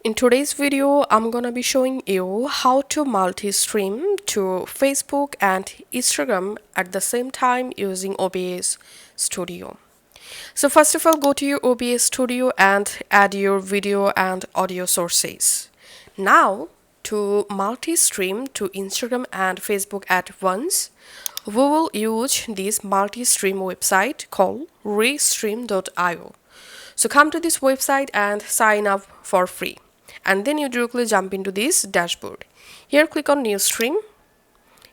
In today's video, I'm gonna be showing you how to multi-stream to Facebook and Instagram at the same time using OBS Studio. So first of all, go to your OBS Studio and add your video and audio sources. Now, to multi-stream to Instagram and Facebook at once, we will use this multi-stream website called restream.io. So come to this website and sign up for free. And then you directly jump into this dashboard. Here click on new stream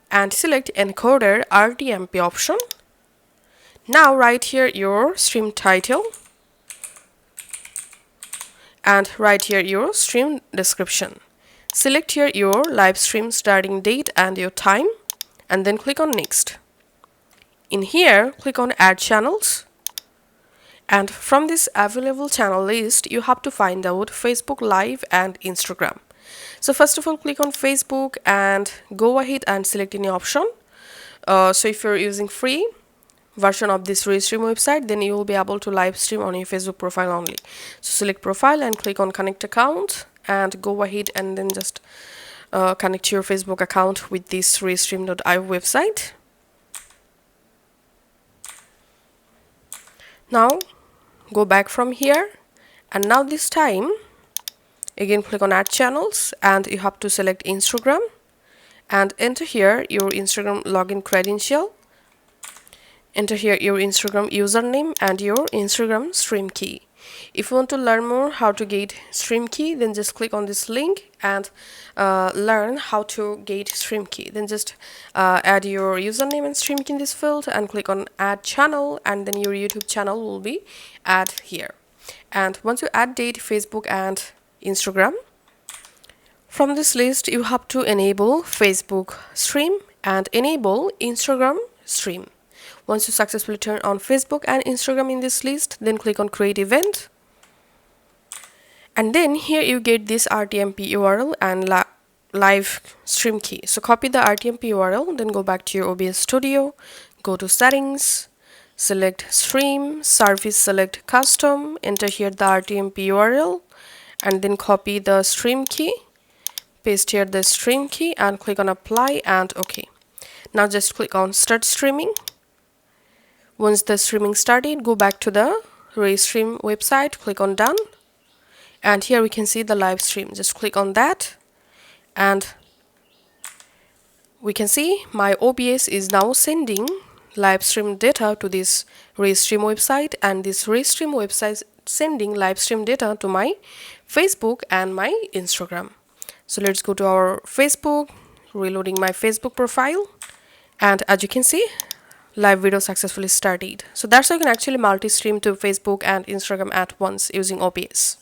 and select encoder RTMP option. Now write here your stream title and write here your stream description. Select here your live stream starting date and your time and then click on next. In here click on add channels. And from this available channel list, you have to find out Facebook Live and Instagram. So first of all, click on Facebook and go ahead and select any option. So if you're using free version of this Restream website, then you will be able to live stream on your Facebook profile only. So select profile and click on connect account and go ahead and then just connect your Facebook account with this restream.io website. Now go back from here and now this time again click on add channels and you have to select Instagram and enter here your Instagram login credential. Enter here your Instagram username and your Instagram stream key. If you want to learn more how to get stream key, then just click on this link and learn how to get stream key. Then just add your username and stream key in this field and click on add channel and then your YouTube channel will be add here. And once you add date, Facebook and Instagram, from this list you have to enable Facebook stream and enable Instagram stream. Once you successfully turn on Facebook and Instagram in this list, then click on create event. And then here you get this RTMP URL and live stream key. So copy the RTMP URL, then go back to your OBS Studio, go to settings, select stream, service select custom, enter here the RTMP URL and then copy the stream key, paste here the stream key and click on apply and OK. Now just click on start streaming. Once the streaming started, go back to the Restream website, click on done. And here we can see the live stream. Just click on that. And we can see my OBS is now sending live stream data to this Restream website. And this Restream website sending live stream data to my Facebook and my Instagram. So let's go to our Facebook, reloading my Facebook profile. And as you can see, live video successfully started. So that's how you can actually multi-stream to Facebook and Instagram at once using OBS.